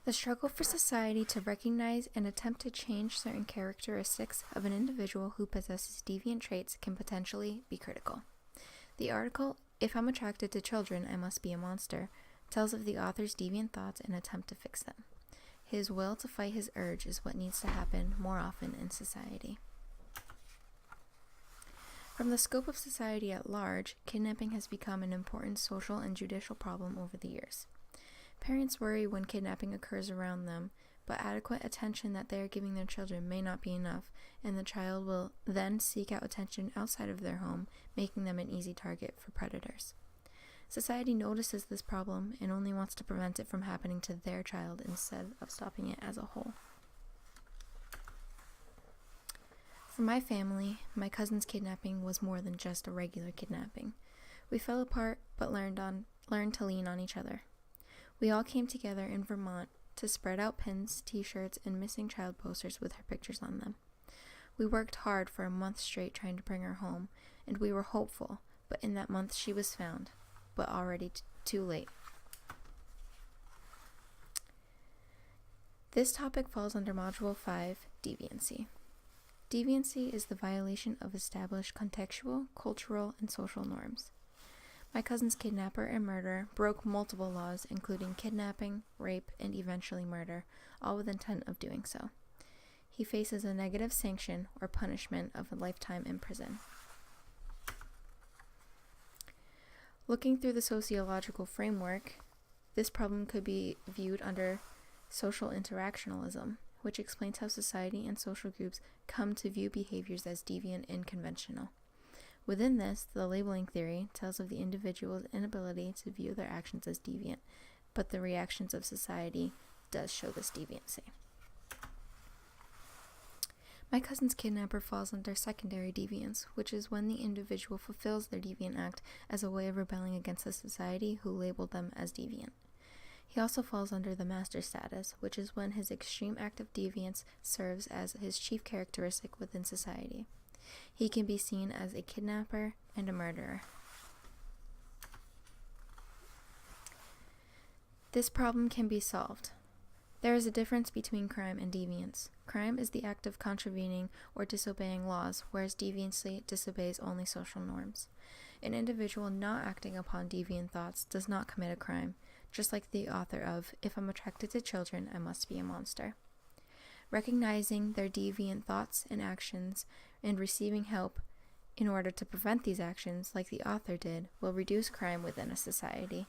The struggle for society to recognize and attempt to change certain characteristics of an individual who possesses deviant traits can potentially be critical. The article, "If I'm Attracted to Children, I Must Be a Monster," tells of the author's deviant thoughts and attempt to fix them. His will to fight his urge is what needs to happen more often in society. From the scope of society at large, kidnapping has become an important social and judicial problem over the years. Parents worry when kidnapping occurs around them, but adequate attention that they are giving their children may not be enough, and the child will then seek out attention outside of their home, making them an easy target for predators. Society notices this problem and only wants to prevent it from happening to their child instead of stopping it as a whole. For my family, my cousin's kidnapping was more than just a regular kidnapping. We fell apart but learned to lean on each other. We all came together in Vermont to spread out pins, t-shirts, and missing child posters with her pictures on them. We worked hard for a month straight trying to bring her home, and we were hopeful, but in that month she was found, but already too late. This topic falls under Module 5, Deviancy. Deviancy is the violation of established contextual, cultural, and social norms. My cousin's kidnapper and murderer broke multiple laws, including kidnapping, rape, and eventually murder, all with intent of doing so. He faces a negative sanction or punishment of a lifetime in prison. Looking through the sociological framework, this problem could be viewed under social interactionalism, which explains how society and social groups come to view behaviors as deviant and conventional. Within this, the labeling theory tells of the individual's inability to view their actions as deviant, but the reactions of society does show this deviancy. My cousin's kidnapper falls under secondary deviance, which is when the individual fulfills their deviant act as a way of rebelling against the society who labeled them as deviant. He also falls under the master status, which is when his extreme act of deviance serves as his chief characteristic within society. He can be seen as a kidnapper and a murderer. This problem can be solved. There is a difference between crime and deviance. Crime is the act of contravening or disobeying laws, whereas deviancy disobeys only social norms. An individual not acting upon deviant thoughts does not commit a crime, just like the author of "If I'm Attracted to Children, I Must Be a Monster." Recognizing their deviant thoughts and actions and receiving help in order to prevent these actions, like the author did, will reduce crime within a society.